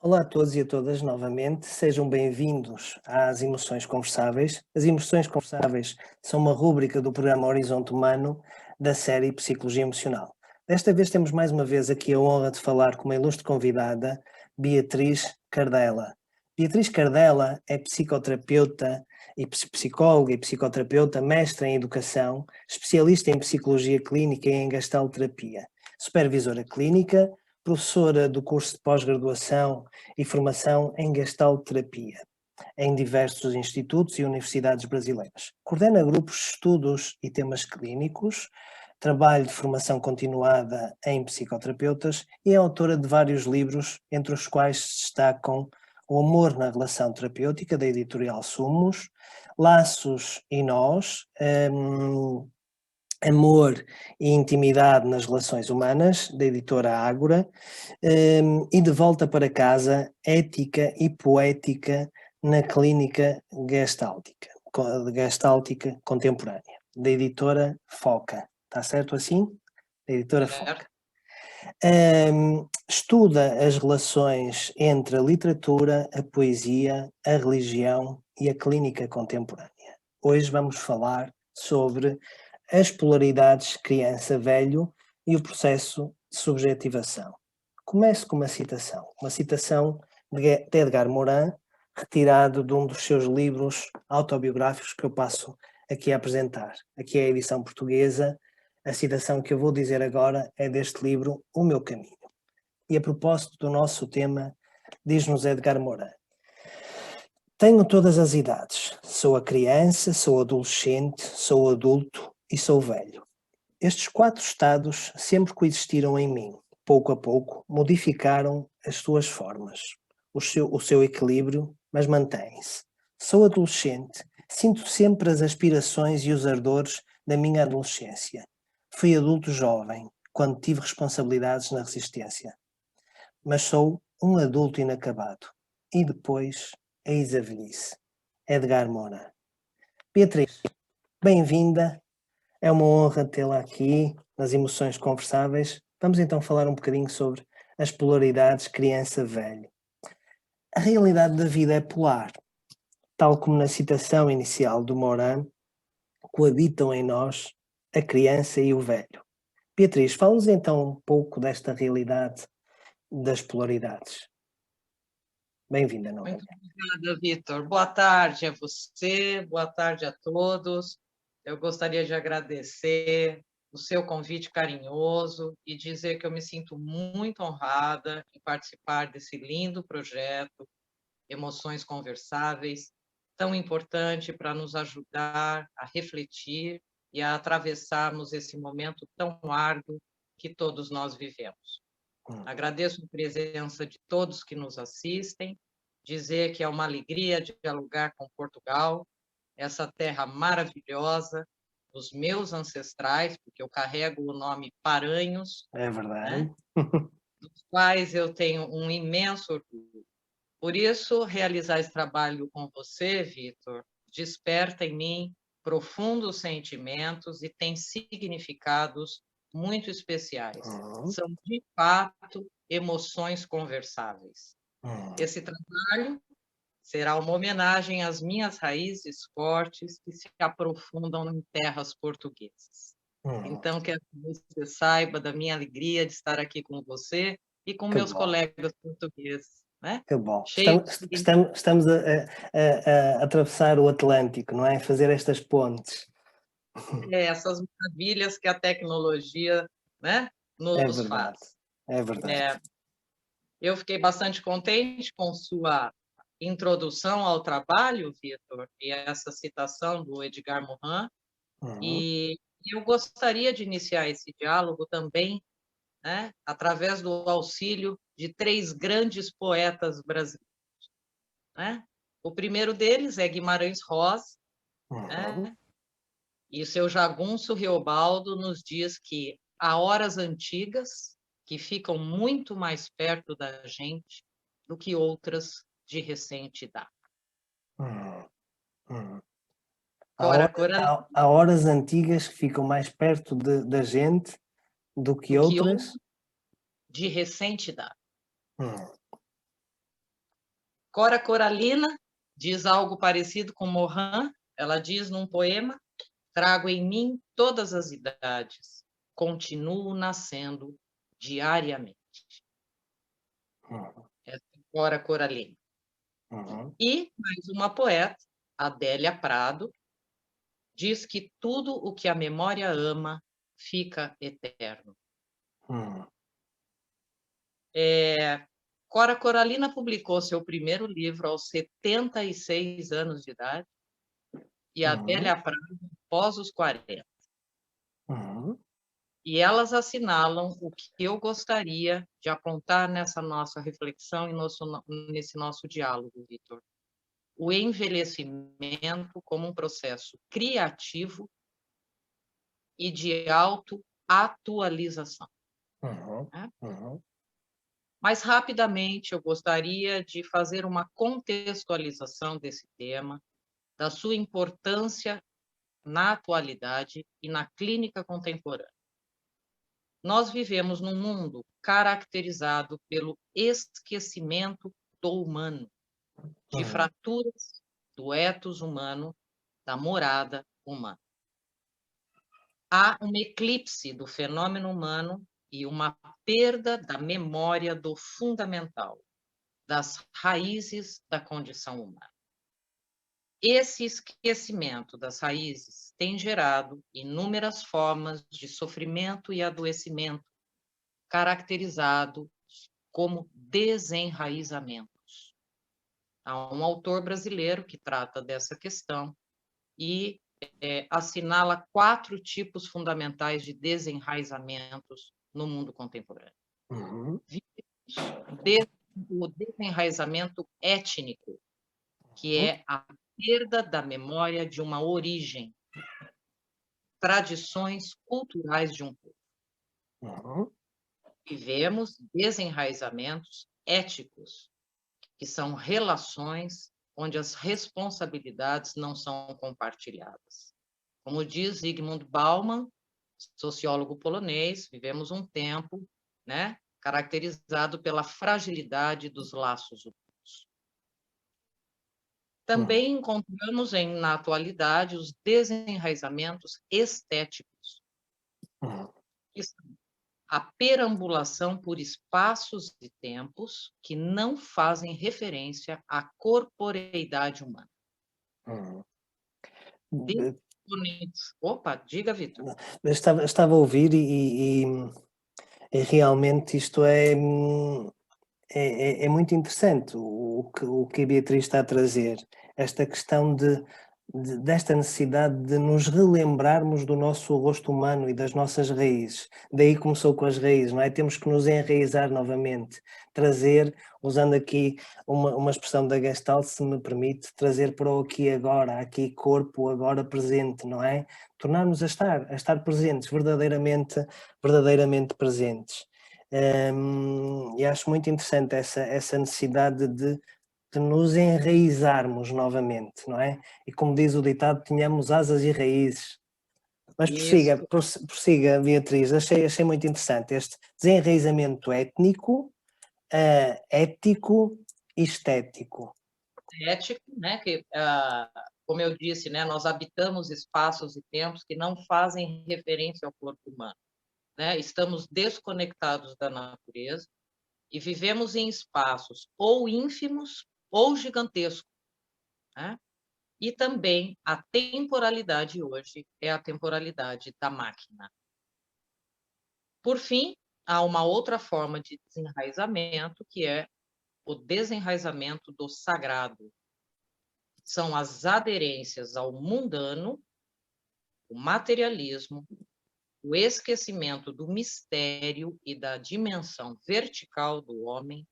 Olá a todos e a todas novamente, sejam bem-vindos às Emoções Conversáveis. As Emoções Conversáveis são uma rúbrica do programa Horizonte Humano da série Psicologia Emocional. Desta vez temos mais uma vez aqui a honra de falar com uma ilustre convidada, Beatriz Cardella. Beatriz Cardella é psicoterapeuta e psicóloga e psicoterapeuta, mestra em educação, especialista em psicologia clínica e em gestalterapia, supervisora clínica, professora do curso de pós-graduação e formação em gestalterapia em diversos institutos e universidades brasileiras. Coordena grupos de estudos e temas clínicos, trabalho de formação continuada em psicoterapeutas e é autora de vários livros, entre os quais se destacam O Amor na Relação Terapêutica, da editorial Sumos, Laços e Nós, Amor e Intimidade nas Relações Humanas, da editora Ágora, e De Volta para Casa, Ética e Poética na Clínica Gestáltica Contemporânea, da editora Foca. Está certo assim? Da editora Foca. Certo. Estuda as relações entre a literatura, a poesia, a religião e a clínica contemporânea. Hoje vamos falar sobre as polaridades criança-velho e o processo de subjetivação. Começo com uma citação de Edgar Morin, retirado de um dos seus livros autobiográficos que eu passo aqui a apresentar. Aqui é a edição portuguesa. A citação que eu vou dizer agora é deste livro, O Meu Caminho. E a propósito do nosso tema, diz-nos Edgar Morin: tenho todas as idades. Sou a criança, sou adolescente, sou adulto e sou velho. Estes 4 estados sempre coexistiram em mim. Pouco a pouco, modificaram as suas formas, o seu equilíbrio, mas mantém-se. Sou adolescente, sinto sempre as aspirações e os ardores da minha adolescência. Fui adulto jovem, quando tive responsabilidades na resistência. Mas sou um adulto inacabado. E depois, eis a velhice. Edgar Morin. Beatriz, bem-vinda. É uma honra tê-la aqui nas Emoções Conversáveis. Vamos então falar um bocadinho sobre as polaridades criança-velho. A realidade da vida é polar. Tal como na citação inicial do Morin, coabitam em nós a criança e o velho. Beatriz, fala-nos então um pouco desta realidade das polaridades. Bem-vinda Muito novamente. obrigada, Vitor. Boa tarde a você, boa tarde a todos. Eu gostaria de agradecer o seu convite carinhoso e dizer que eu me sinto muito honrada em participar desse lindo projeto, Emoções Conversáveis, tão importante para nos ajudar a refletir e a atravessarmos esse momento tão árduo que todos nós vivemos. Agradeço a presença de todos que nos assistem, dizer que é uma alegria dialogar com Portugal, essa terra maravilhosa dos meus ancestrais, porque eu carrego o nome Paranhos, É verdade. né? Dos quais eu tenho um imenso orgulho. Por isso, realizar esse trabalho com você, Vitor, desperta em mim profundos sentimentos e tem significados muito especiais. Uhum. São, de fato, emoções conversáveis. Uhum. Esse trabalho será uma homenagem às minhas raízes fortes que se aprofundam em terras portuguesas. Uhum. Então, quero que você saiba da minha alegria de estar aqui com você e com Que meus bom, colegas portugueses, né? que bom. Cheio Estamos, estamos a atravessar o Atlântico, não é? Fazer estas pontes. essas maravilhas que a tecnologia, né, É nos verdade, faz. é verdade. Eu fiquei bastante contente com sua introdução ao trabalho, Vitor, e essa citação do Edgar Morin, Uhum. e eu gostaria de iniciar esse diálogo também, né, através do auxílio de 3 grandes poetas brasileiros, né? O primeiro deles é Guimarães Rosa, Uhum. né? E o seu Jagunço Riobaldo nos diz que há horas antigas que ficam muito mais perto da gente do que outras de recente data. Uhum. Uhum. Cora, cora, Há horas antigas que ficam mais perto da gente do que do que outras. outras de recente data. Uhum. Cora Coralina diz algo parecido com Morin. Ela diz num poema: trago em mim todas as idades, continuo nascendo diariamente. Essa é Cora Coralina. E mais uma poeta, Adélia Prado, diz que tudo o que a memória ama fica eterno. Cora Coralina publicou seu primeiro livro aos 76 anos de idade e Adélia Prado após os 40. E elas assinalam o que eu gostaria de apontar nessa nossa reflexão e nesse nosso diálogo, Vitor. O envelhecimento como um processo criativo e de autoatualização. Mas, rapidamente, eu gostaria de fazer uma contextualização desse tema, da sua importância na atualidade e na clínica contemporânea. Nós vivemos num mundo caracterizado pelo esquecimento do humano, de fraturas do ethos humano, da morada humana. Há um eclipse do fenômeno humano e uma perda da memória do fundamental, das raízes da condição humana. Esse esquecimento das raízes tem gerado inúmeras formas de sofrimento e adoecimento, caracterizados como desenraizamentos. Há um autor brasileiro que trata dessa questão e assinala 4 tipos fundamentais de desenraizamentos no mundo contemporâneo. O desenraizamento étnico, que é a perda da memória de uma origem, tradições culturais de um povo. Vivemos desenraizamentos éticos, que são relações onde as responsabilidades não são compartilhadas. Como diz Zygmunt Bauman, sociólogo polonês, vivemos um tempo, né, caracterizado pela fragilidade dos laços humanos. Também encontramos na atualidade os desenraizamentos estéticos, que são a perambulação por espaços e tempos que não fazem referência à corporeidade humana. Opa, diga, Vitor. Estava a ouvir e realmente isto é muito interessante o que a Beatriz está a trazer. Esta questão desta necessidade de nos relembrarmos do nosso rosto humano e das nossas raízes. Daí começou com as raízes, não é? Temos que nos enraizar novamente, trazer, usando aqui uma expressão da Gestalt, se me permite, trazer para o aqui e agora, aqui corpo, agora presente, não é? Tornar-nos a estar presentes, verdadeiramente presentes. E acho muito interessante essa necessidade de nos enraizarmos novamente, não é? E como diz o ditado, tenhamos asas e raízes. Mas prossiga, Beatriz, achei muito interessante este desenraizamento étnico, ético e estético. Ético, né? Que, como eu disse, né, nós habitamos espaços e tempos que não fazem referência ao corpo humano. Né? Estamos desconectados da natureza e vivemos em espaços ou ínfimos ou gigantescos. Né? E também a temporalidade hoje é a temporalidade da máquina. Por fim, há uma outra forma de desenraizamento, que é o desenraizamento do sagrado. São as aderências ao mundano, o materialismo, o esquecimento do mistério e da dimensão vertical do homem.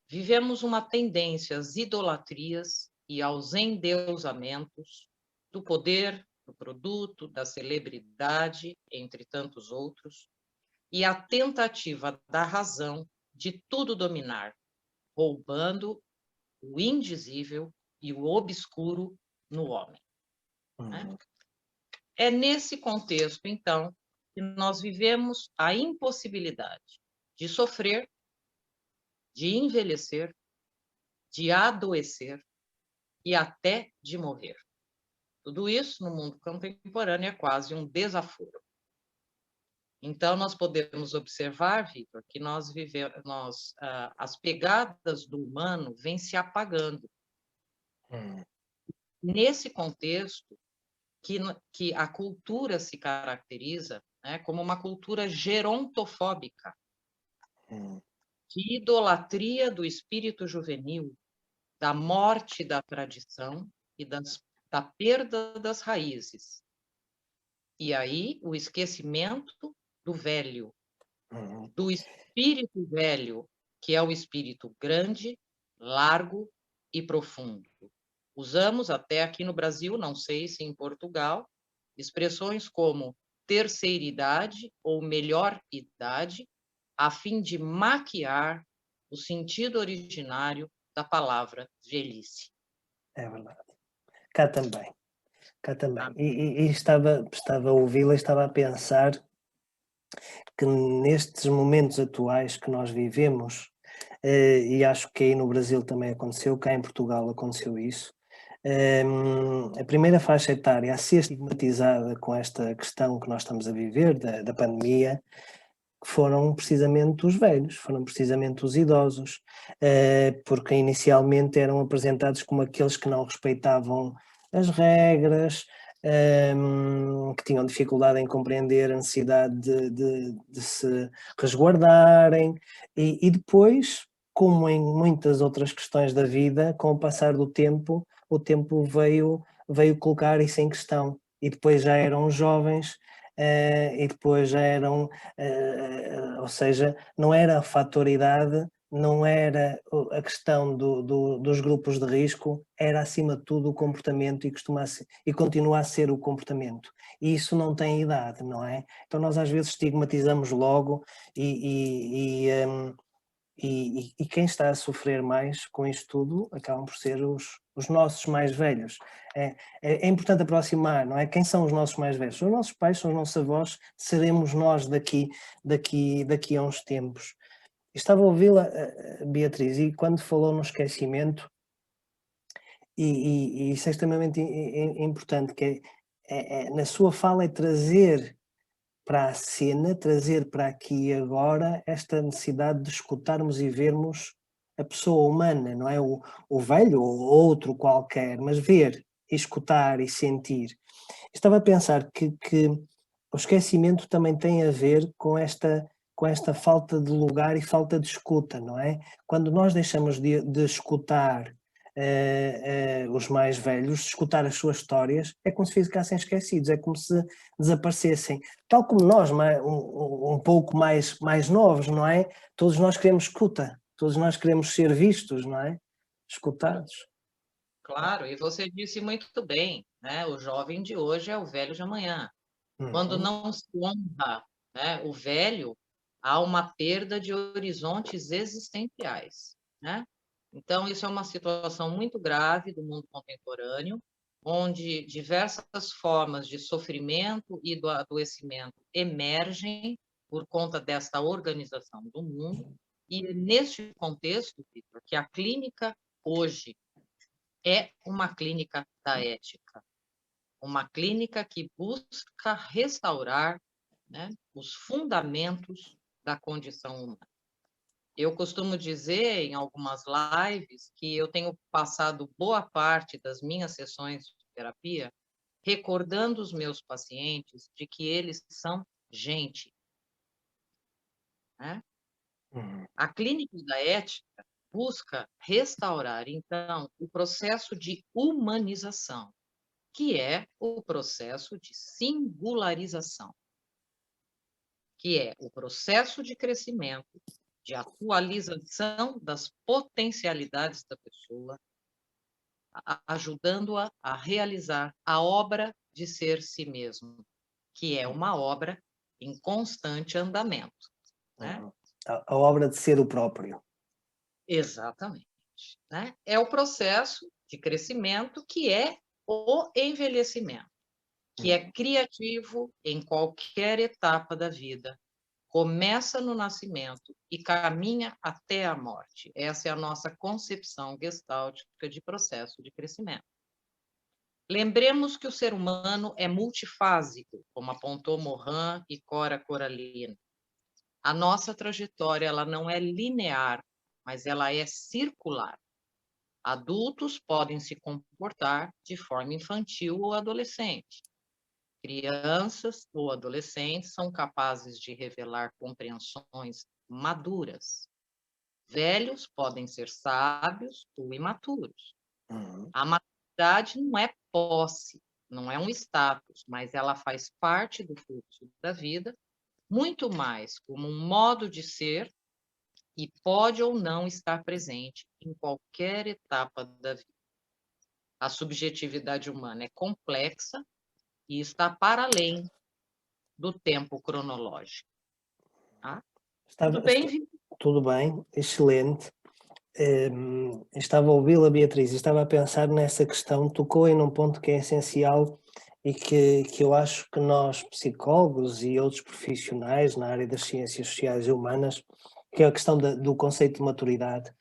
Vivemos uma tendência às idolatrias e aos endeusamentos do poder, do produto, da celebridade, entre tantos outros, e a tentativa da razão de tudo dominar, roubando o indizível e o obscuro no homem. Né? É nesse contexto, então, que nós vivemos a impossibilidade de sofrer, de envelhecer de adoecer e até de morrer. Tudo isso, no mundo contemporâneo, é quase um desaforo. Então, nós podemos observar, Vitor, que as pegadas do humano vêm se apagando. Nesse contexto, que a cultura se caracteriza, né, como uma cultura gerontofóbica, de idolatria do espírito juvenil, da morte da tradição e da perda das raízes. E aí, o esquecimento do velho, do espírito velho, que é o espírito grande, largo e profundo. Usamos até aqui no Brasil, não sei se em Portugal, expressões como terceira idade ou melhor idade, a fim de maquiar o sentido originário da palavra velhice. É verdade. Cá também. Cá também. Ah. E estava a ouvi-la e estava a pensar que nestes momentos atuais que nós vivemos, e acho que aí no Brasil também aconteceu, cá em Portugal aconteceu isso, a primeira faixa etária a ser estigmatizada com esta questão que nós estamos a viver, da pandemia, foram precisamente os velhos, foram precisamente os idosos, porque inicialmente eram apresentados como aqueles que não respeitavam as regras, que tinham dificuldade em compreender a necessidade de se resguardarem, e depois, como em muitas outras questões da vida, com o passar do tempo, o tempo veio colocar isso em questão, e depois já eram jovens, e depois já eram, ou seja, não era a fator idade, não era a questão dos grupos de risco, era acima de tudo o comportamento e continua a ser o comportamento. E isso não tem idade, não é? Então nós às vezes estigmatizamos logo e quem está a sofrer mais com isto tudo acabam por ser os nossos mais velhos. É importante aproximar, não é? Quem são os nossos mais velhos? São os nossos pais, são os nossos avós, seremos nós daqui a uns tempos. Estava a ouvi-la, Beatriz, e quando falou no esquecimento, e isso é extremamente importante, que na sua fala é trazer para a cena, trazer para aqui e agora esta necessidade de escutarmos e vermos a pessoa humana, não é o velho ou outro qualquer, mas ver, escutar e sentir. Estava a pensar que o esquecimento também tem a ver com esta falta de lugar e falta de escuta, não é? Quando nós deixamos de escutar os mais velhos, escutar as suas histórias, é como se ficassem esquecidos, é como se desaparecessem. Tal como nós, um pouco mais novos, não é? Todos nós queremos escuta, todos nós queremos ser vistos, não é? Escutados. Claro, e você disse muito bem, né? O jovem de hoje é o velho de amanhã. Quando não se honra, né, o velho, há uma perda de horizontes existenciais, né? Então, isso é uma situação muito grave do mundo contemporâneo, onde diversas formas de sofrimento e do adoecimento emergem por conta desta organização do mundo. E é neste contexto, Victor, que a clínica hoje é uma clínica da ética, uma clínica que busca restaurar, né, os fundamentos da condição humana. Eu costumo dizer em algumas lives que eu tenho passado boa parte das minhas sessões de terapia recordando os meus pacientes de que eles são gente, né? A clínica da ética busca restaurar, então, o processo de humanização, que é o processo de singularização, que é o processo de crescimento, de atualização das potencialidades da pessoa, ajudando-a a realizar a obra de ser si mesmo, que é uma obra em constante andamento, né? A obra de ser o próprio. Exatamente, né? É o processo de crescimento que é o envelhecimento, que é criativo em qualquer etapa da vida, começa no nascimento e caminha até a morte. Essa é a nossa concepção gestáltica de processo de crescimento. Lembremos que o ser humano é multifásico, como apontou Morin e Cora Coralina. A nossa trajetória ela não é linear, mas ela é circular. Adultos podem se comportar de forma infantil ou adolescente. Crianças ou adolescentes são capazes de revelar compreensões maduras. Velhos podem ser sábios ou imaturos. A maturidade não é posse, não é um status, mas ela faz parte do fluxo da vida, muito mais como um modo de ser e pode ou não estar presente em qualquer etapa da vida. A subjetividade humana é complexa e está para além do tempo cronológico. Tá? Tudo bem, Vitor? Tudo bem, excelente. Estava a ouvi-la, Beatriz, e estava a pensar nessa questão, tocou em um ponto que é essencial e que eu acho que nós, psicólogos e outros profissionais na área das ciências sociais e humanas, que é a questão do conceito de maturidade,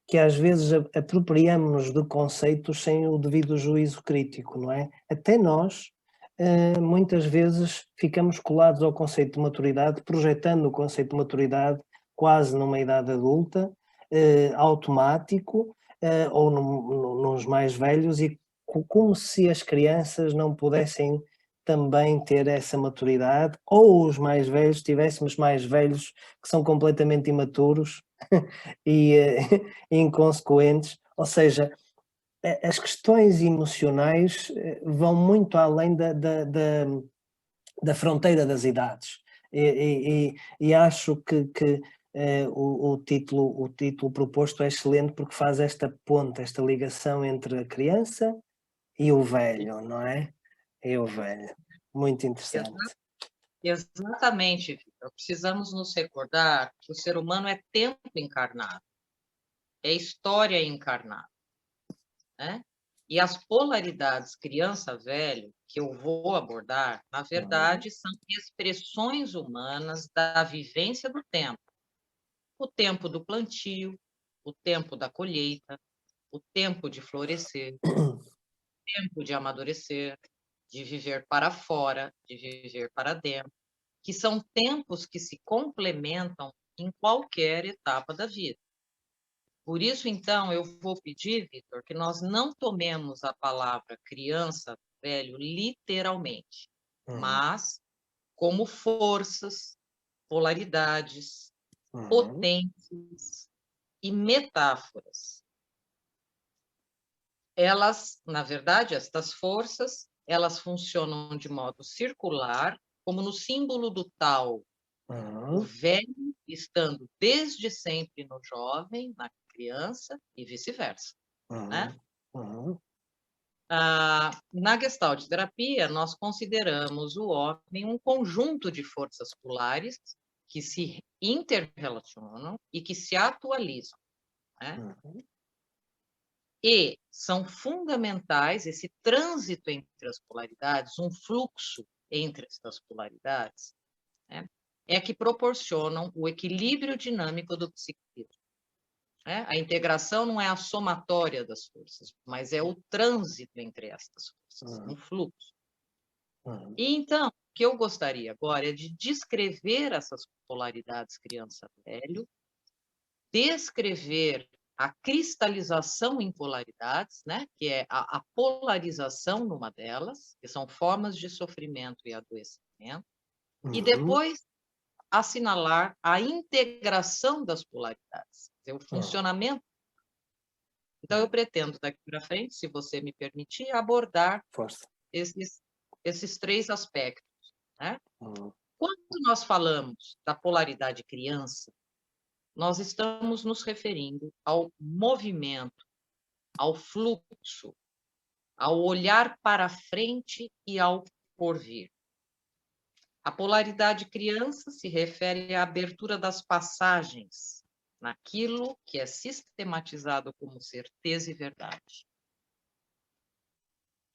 que às vezes apropriamos-nos de conceitos sem o devido juízo crítico, não é? Até nós, muitas vezes, ficamos colados ao conceito de maturidade, projetando o conceito de maturidade quase numa idade adulta, automático, ou nos mais velhos, e como se as crianças não pudessem também ter essa maturidade, ou os mais velhos, tivéssemos mais velhos que são completamente imaturos e inconsequentes, ou seja, as questões emocionais vão muito além da fronteira das idades, e acho que o título proposto é excelente porque faz esta ponte, esta ligação entre a criança e o velho, não é? E o velho. Muito interessante. Exatamente, Vitor. Precisamos nos recordar que o ser humano é tempo encarnado, é história encarnada, né? E as polaridades criança-velho, que eu vou abordar, na verdade, são expressões humanas da vivência do tempo. O tempo do plantio, o tempo da colheita, o tempo de florescer, o tempo de amadurecer, de viver para fora, de viver para dentro, que são tempos que se complementam em qualquer etapa da vida. Por isso, então, eu vou pedir, Vitor, que nós não tomemos a palavra criança, velho, literalmente, mas como forças, polaridades, potências e metáforas. Elas, na verdade, estas forças, elas funcionam de modo circular, como no símbolo do tal, o velho estando desde sempre no jovem, na criança e vice-versa, né? Na Gestalt terapia, nós consideramos o homem um conjunto de forças polares que se interrelacionam e que se atualizam, né? E são fundamentais esse trânsito entre as polaridades, um fluxo entre estas polaridades, né? É que proporcionam o equilíbrio dinâmico do psiquismo. Né? A integração não é a somatória das forças, mas é o trânsito entre estas forças, um fluxo. E então, o que eu gostaria agora é de descrever essas polaridades criança-velho, descrever a cristalização em polaridades, né? Que é a polarização numa delas, que são formas de sofrimento e adoecimento, e depois assinalar a integração das polaridades, o funcionamento. Então, eu pretendo, daqui para frente, se você me permitir, abordar esses três aspectos. Né? Quando nós falamos da polaridade criança, nós estamos nos referindo ao movimento, ao fluxo, ao olhar para frente e ao porvir. A polaridade criança se refere à abertura das passagens naquilo que é sistematizado como certeza e verdade.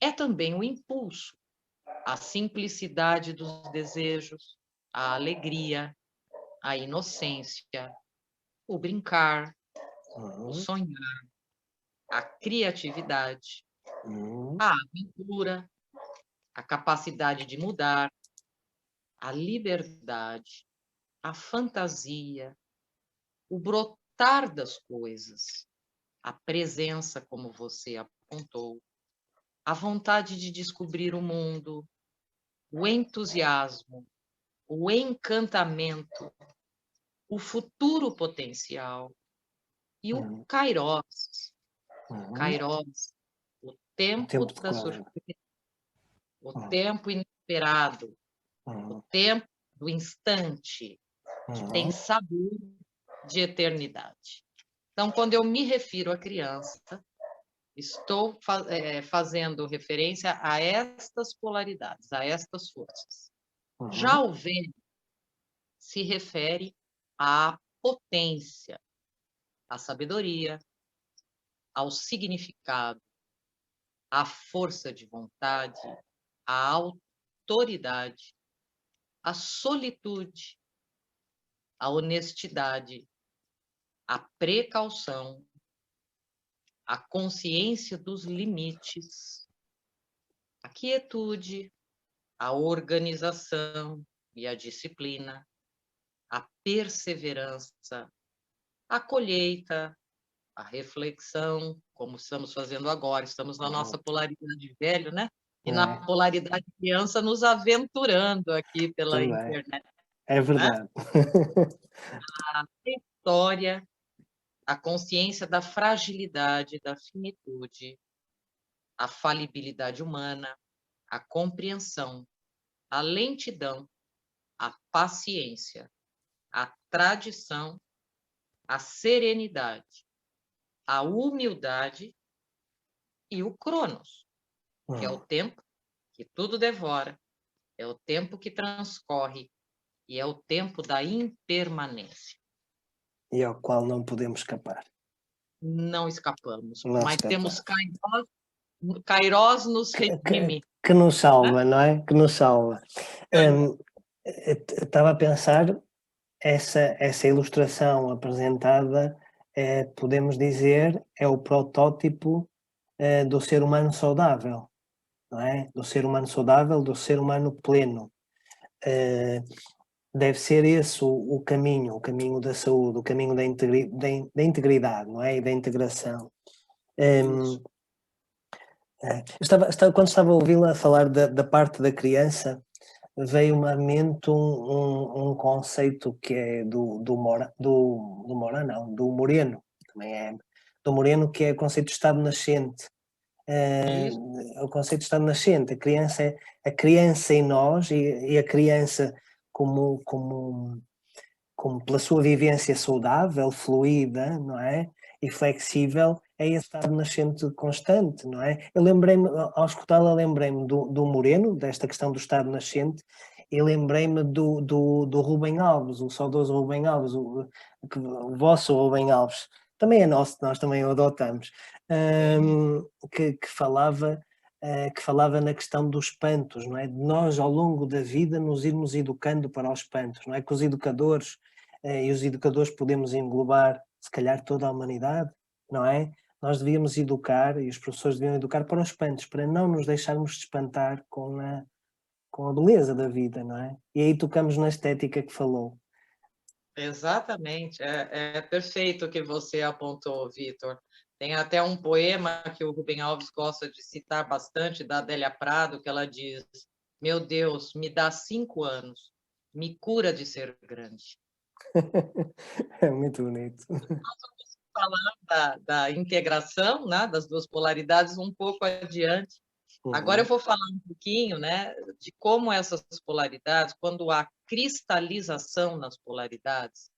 É também o impulso, a simplicidade dos desejos, a alegria, a inocência, o brincar, o uhum, sonhar, a criatividade, uhum, a aventura, a capacidade de mudar, a liberdade, a fantasia, o brotar das coisas, a presença, como você apontou, a vontade de descobrir o mundo, o entusiasmo, o encantamento, o futuro potencial e o uhum, kairos. uhum. Kairos, o O tempo tempo de da cólera. surpresa, o Uhum, tempo inesperado, o uhum, tempo do instante, que tem uhum, sabor de eternidade. Então, quando eu me refiro à criança, estou fazendo referência a estas polaridades, a estas forças. Já uhum, o Vênus se refere à potência, à sabedoria, ao significado, à força de vontade, à autoridade, à solitude, à honestidade, à precaução, à consciência dos limites, à quietude, à organização e à disciplina, à perseverança, à colheita, à reflexão, como estamos fazendo agora, estamos na uhum. nossa polaridade velho, né? E na É, polaridade criança, nos aventurando aqui pela também. internet, É né? verdade. A história, a consciência da fragilidade, da finitude, a falibilidade humana, a compreensão, a lentidão, a paciência, a tradição, a serenidade, a humildade e o Cronos, que é o Uhum. tempo que tudo devora, é o tempo que transcorre e é o tempo da impermanência. E ao qual não podemos escapar. Não escapamos, Não mas temos escapar. Kairos nos redime, Que nos né? salva, não é? Que nos salva. Hum, Estava a pensar, essa ilustração apresentada, podemos dizer, é o protótipo, do ser humano saudável, não é? Do ser humano saudável, do ser humano pleno. Eh, Deve ser esse o caminho da saúde, o caminho da integridade, não é? E da integração. Isso. Hum, quando estava a ouvi-la falar da parte da criança, veio-me à mente um conceito que é do Moreno, também é do Moreno, que é o conceito de estado nascente. Isso. O conceito de estado nascente, a criança em nós e a criança como pela sua vivência saudável, fluida, não é? E flexível, é esse estado nascente constante, não é? Eu lembrei-me, ao escutá-la, lembrei-me do Moreno, desta questão do estado nascente, e lembrei-me do Rubem Alves, o saudoso Rubem Alves, o vosso Rubem Alves, também é nosso, nós também o adotamos, Sim. que falava na questão dos espantos, não é? De nós, ao longo da vida, nos irmos educando para os espantos, não é? Que os educadores, e os educadores podemos englobar, se calhar, toda a humanidade, não é? Nós devíamos educar, e os professores deviam educar para os espantos, para não nos deixarmos de espantar com a beleza da vida, não é? E aí tocamos na estética que falou. Exatamente, é perfeito o que você apontou, Vitor. Tem até um poema que o Rubem Alves gosta de citar bastante, da Adélia Prado, que ela diz: Meu Deus, me dá 5 anos, me cura de ser grande. É muito bonito. Falando da integração, né, das duas polaridades, um pouco adiante. Agora eu Uhum, vou falar um pouquinho, né, de como essas polaridades, quando há cristalização nas polaridades,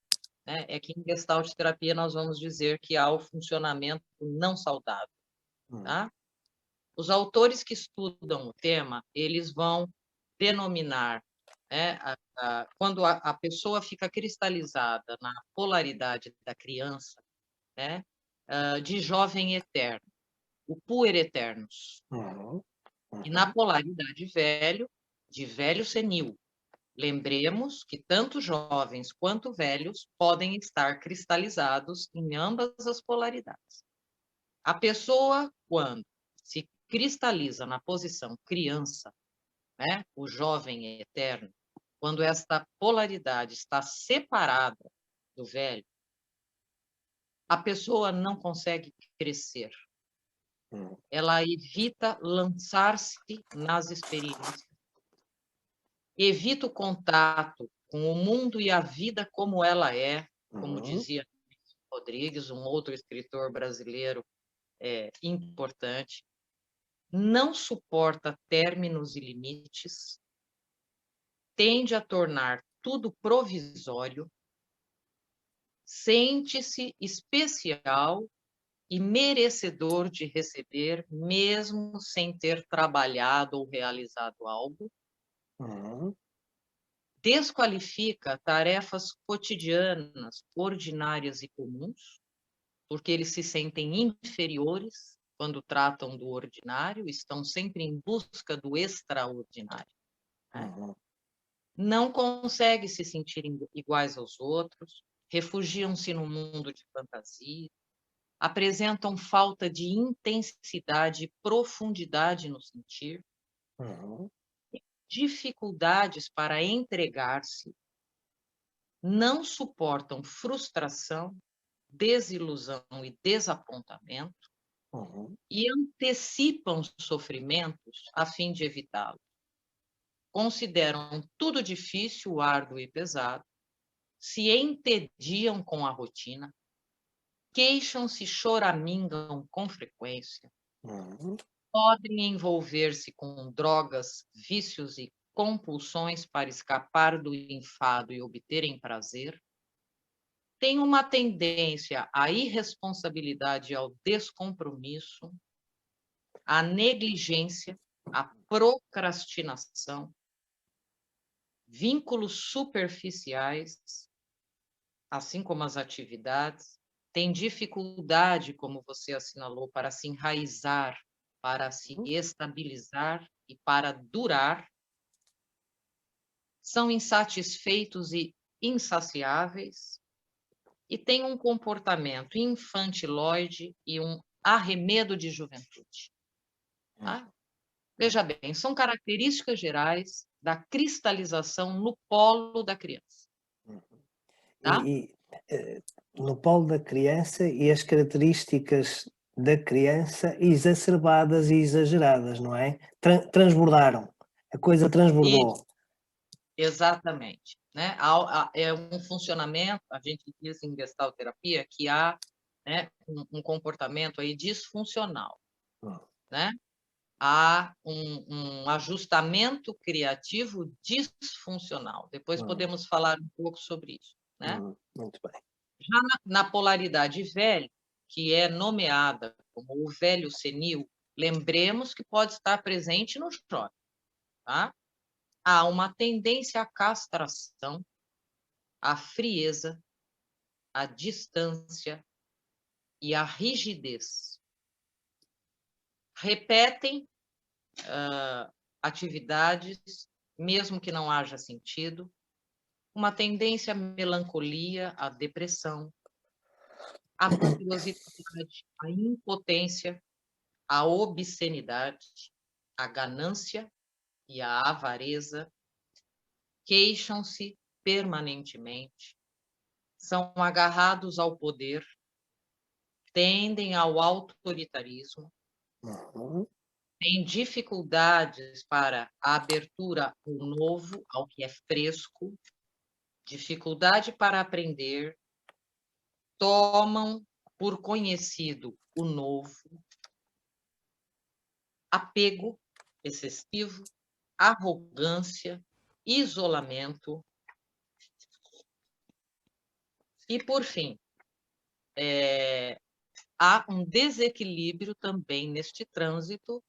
né, é que em Gestalt terapia nós vamos dizer que há o funcionamento não saudável, uhum, tá? Os autores que estudam o tema, eles vão denominar, né, quando a pessoa fica cristalizada na polaridade da criança, né, de jovem eterno, o puer eternus, uhum, e na uhum, polaridade velho, de velho senil, Lembremos que tanto jovens quanto velhos podem estar cristalizados em ambas as polaridades. A pessoa, quando se cristaliza na posição criança, né, o jovem eterno, quando esta polaridade está separada do velho, a pessoa não consegue crescer. Ela evita lançar-se nas experiências, evita o contato com o mundo e a vida como ela é, como dizia Rodrigues, um outro escritor brasileiro importante, não suporta términos e limites, tende a tornar tudo provisório, sente-se especial e merecedor de receber, mesmo sem ter trabalhado ou realizado algo, desqualifica tarefas cotidianas, ordinárias e comuns, porque eles se sentem inferiores quando tratam do ordinário, estão sempre em busca do extraordinário. Né? Não conseguem se sentir iguais aos outros, refugiam-se no mundo de fantasia, apresentam falta de intensidade e profundidade no sentir, dificuldades para entregar-se, não suportam frustração, desilusão e desapontamento e antecipam sofrimentos a fim de evitá-los. Consideram tudo difícil, árduo e pesado, se entediam com a rotina, queixam-se, choramingam com frequência, podem envolver-se com drogas, vícios e compulsões para escapar do enfado e obterem prazer, têm uma tendência à irresponsabilidade e ao descompromisso, à negligência, à procrastinação, vínculos superficiais, assim como as atividades, têm dificuldade, como você assinalou, para se enraizar, para se estabilizar e para durar, são insatisfeitos e insaciáveis e têm um comportamento infantiloide e um arremedo de juventude. Tá? Veja bem, são características gerais da cristalização no polo da criança. Tá? No polo da criança e as características da criança exacerbadas e exageradas, não é? Transbordaram. A coisa transbordou. Isso. Exatamente. Né? É um funcionamento, a gente diz em Gestalt terapia, que há, né, um comportamento aí disfuncional. Né? Há um ajustamento criativo disfuncional. Depois podemos falar um pouco sobre isso. Né? Muito bem. Já na polaridade velho, que é nomeada como o velho senil, lembremos que pode estar presente no jovem. Tá? Há uma tendência à castração, à frieza, à distância e à rigidez. Repetem atividades, mesmo que não haja sentido, uma tendência à melancolia, à depressão, à fatuosidade, à impotência, à obscenidade, à ganância e à avareza, queixam-se permanentemente, são agarrados ao poder, tendem ao autoritarismo, têm dificuldades para a abertura ao novo, ao que é fresco, dificuldade para aprender, tomam por conhecido o novo, apego excessivo, arrogância, isolamento e, por fim, há um desequilíbrio também neste trânsito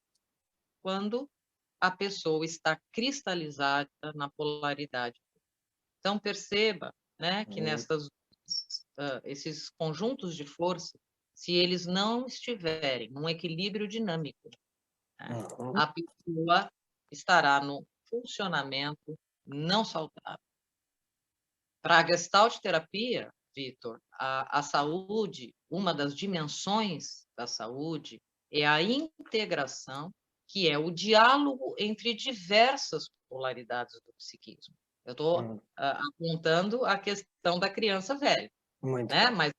quando a pessoa está cristalizada na polaridade. Então, perceba, né, que esses conjuntos de força, se eles não estiverem num equilíbrio dinâmico, né, a pessoa estará no funcionamento não saudável. Para a Gestalt terapia, Vitor, a saúde, uma das dimensões da saúde é a integração, que é o diálogo entre diversas polaridades do psiquismo. Eu estou apontando a questão da criança velha, Muito né? bem. Mas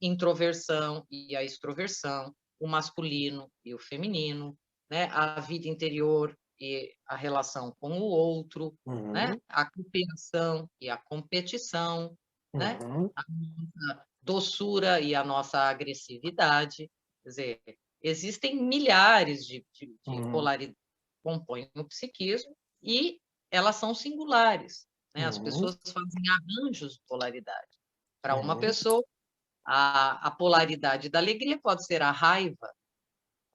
introversão e a extroversão, o masculino e o feminino, né? A vida interior e a relação com o outro, né? A cooperação e a competição, né? Uhum. A nossa doçura e a nossa agressividade. Quer dizer, existem milhares de Uhum. polaridades que compõem o psiquismo e elas são singulares, né? As Uhum. pessoas fazem arranjos de polaridade. Para uma Uhum. pessoa, a polaridade da alegria pode ser a raiva,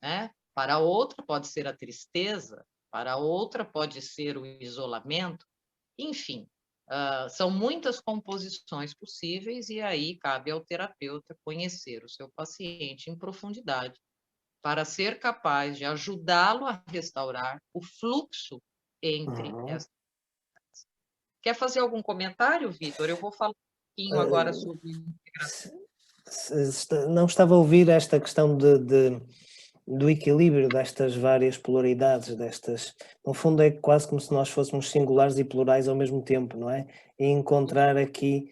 né? Para outra pode ser a tristeza, para outra pode ser o isolamento, enfim, são muitas composições possíveis e aí cabe ao terapeuta conhecer o seu paciente em profundidade para ser capaz de ajudá-lo a restaurar o fluxo entre Uhum. essas. Quer fazer algum comentário, Vitor? Eu vou falar um pouquinho agora Uh, sobre integração. não estava a ouvir esta questão do equilíbrio destas várias polaridades, destas. No fundo, é quase como se nós fôssemos singulares e plurais ao mesmo tempo, não é? E encontrar aqui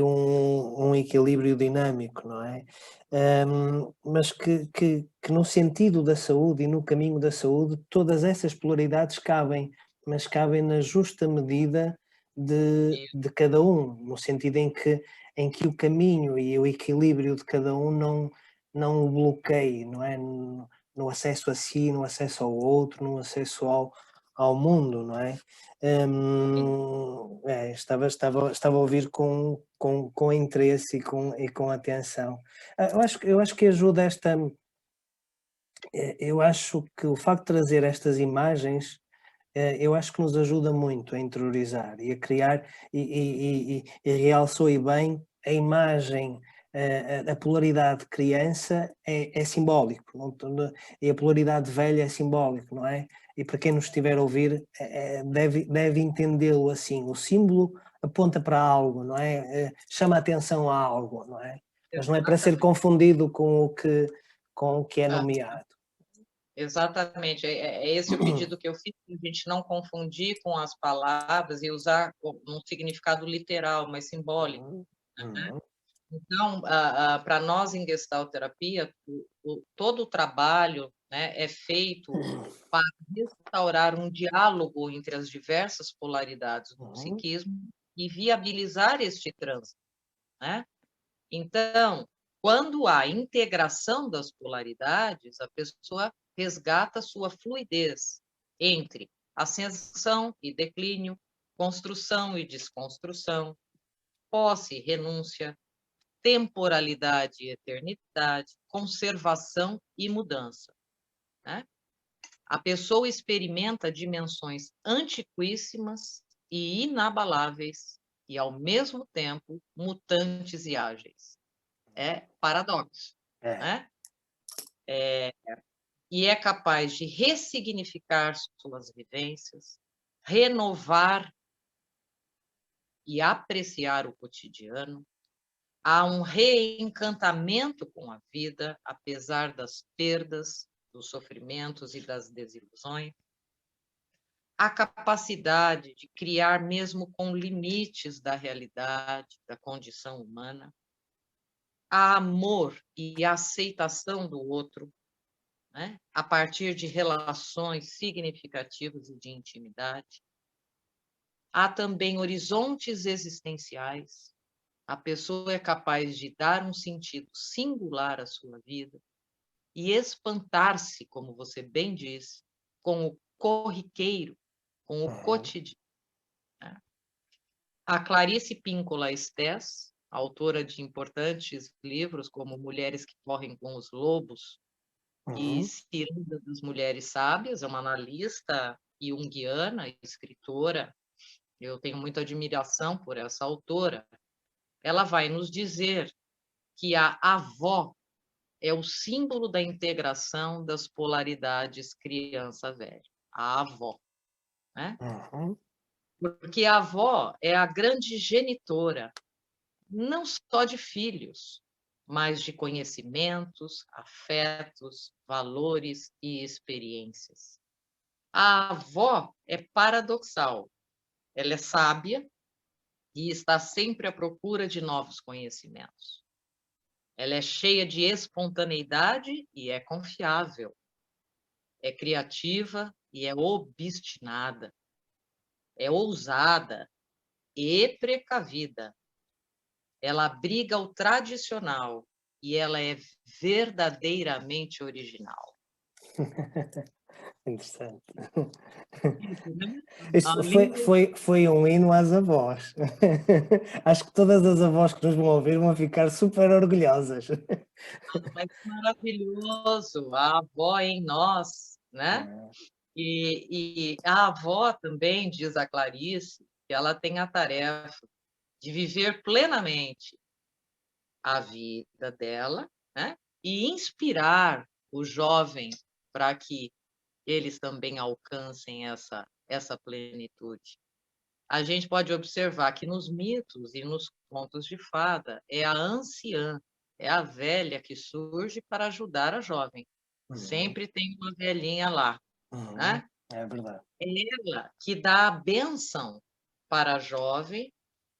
um equilíbrio dinâmico, não é? Mas que no sentido da saúde e no caminho da saúde, todas essas polaridades cabem, mas cabem na justa medida de cada um, no sentido em que o caminho e o equilíbrio de cada um não o bloqueie, não é? No acesso a si, no acesso ao outro, no acesso ao mundo, não é? Estava a ouvir com interesse e com atenção. Eu acho que ajuda eu acho que o facto de trazer estas imagens, eu acho que nos ajuda muito a interiorizar e a criar, e realçou e bem a imagem, a polaridade criança é simbólico, e a polaridade velha é simbólico, não é? E para quem nos estiver a ouvir, deve entendê-lo assim, o símbolo aponta para algo, não é? Chama a atenção a algo, não é? Mas não é para ser Exatamente. confundido com o que é nomeado. Exatamente, é esse o pedido que eu fiz, a gente não confundir com as palavras e usar um significado literal, mas simbólico. Uhum, uhum, Então, para nós em Gestalt terapia, todo o trabalho, né, é feito para restaurar um diálogo entre as diversas polaridades do uhum, psiquismo e viabilizar este trânsito, né? Então, quando há integração das polaridades, a pessoa resgata sua fluidez entre ascensão e declínio, construção e desconstrução, posse e renúncia, temporalidade e eternidade, conservação e mudança, né? A pessoa experimenta dimensões antiquíssimas e inabaláveis e, ao mesmo tempo, mutantes e ágeis. É paradoxo, é, né? E é capaz de ressignificar suas vivências, renovar e apreciar o cotidiano. Há um reencantamento com a vida, apesar das perdas, dos sofrimentos e das desilusões. A capacidade de criar mesmo com limites da realidade, da condição humana. Há amor e aceitação do outro, né? A partir de relações significativas e de intimidade. Há também horizontes existenciais. A pessoa é capaz de dar um sentido singular à sua vida e espantar-se, como você bem disse, com o corriqueiro, com o uhum, cotidiano. Né? A Clarice Píncola Estés, autora de importantes livros como Mulheres que Correm com os Lobos e uhum, Ciranda das Mulheres Sábias, é uma analista junguiana, escritora. Eu tenho muita admiração por essa autora. Ela vai nos dizer que a avó é o símbolo da integração das polaridades criança-velho. A avó, né? uhum. Porque a avó é a grande genitora, não só de filhos, mas de conhecimentos, afetos, valores e experiências. A avó é paradoxal, ela é sábia e está sempre à procura de novos conhecimentos. Ela é cheia de espontaneidade e é confiável. É criativa e é obstinada. É ousada e precavida. Ela abriga o tradicional e ela é verdadeiramente original. Interessante. Né? Isso Além foi um hino às avós. Acho que todas as avós que nos vão ouvir vão ficar super orgulhosas. mas maravilhoso, a avó em nós, né? Ah, E a avó também, diz a Clarice, que ela tem a tarefa de viver plenamente a vida dela, né? E inspirar o jovem para que eles também alcancem essa plenitude. A gente pode observar que nos mitos e nos contos de fada é a anciã, é a velha que surge para ajudar a jovem. uhum, Sempre tem uma velhinha lá, uhum, né? é verdade. É ela que dá a bênção para a jovem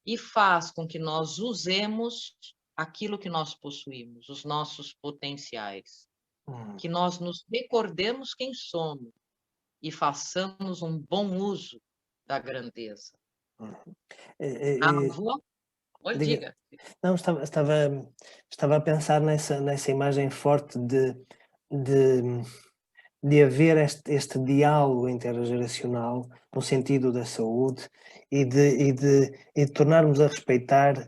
e faz com que nós usemos aquilo que nós possuímos, os nossos potenciais, Uhum, que nós nos recordemos quem somos e façamos um bom uso da grandeza. uhum. A avó, olha, Diga, diga. não, estava a pensar nessa imagem forte de de haver este diálogo intergeracional no sentido da saúde e de tornarmos a respeitar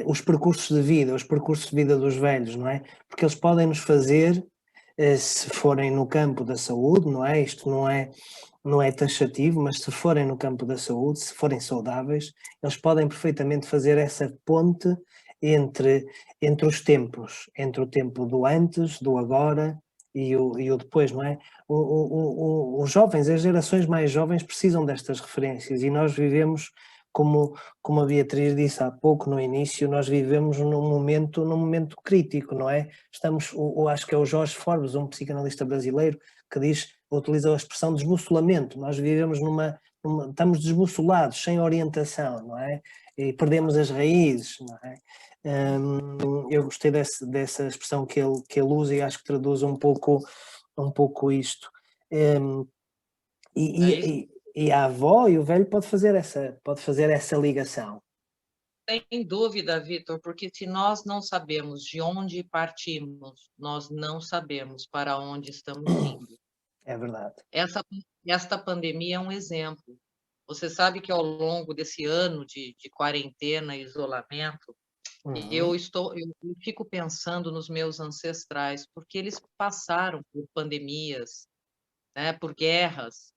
os percursos de vida, os percursos de vida dos velhos, não é? Porque eles podem nos fazer, se forem no campo da saúde, não é? Isto não é taxativo, mas se forem no campo da saúde, se forem saudáveis, eles podem perfeitamente fazer essa ponte entre, entre os tempos, entre o tempo do antes, do agora e o depois, não é? Os jovens, as gerações mais jovens precisam destas referências e nós vivemos, como a Beatriz disse há pouco no início, nós vivemos num momento crítico, não é? Acho que é o Jorge Forbes, um psicanalista brasileiro, que utiliza a expressão desbussolamento. Nós vivemos estamos desbussolados, sem orientação, não é? E perdemos as raízes, não é? Eu gostei dessa expressão que ele usa e acho que traduz um pouco isto. Um, É isso. e a avó e o velho pode fazer essa ligação. Sem dúvida, Vitor, porque se nós não sabemos de onde partimos, nós não sabemos para onde estamos indo. É verdade. Esta pandemia é um exemplo. Você sabe que ao longo desse ano de quarentena e isolamento, Uhum, eu fico pensando nos meus ancestrais, porque eles passaram por pandemias, né, por guerras,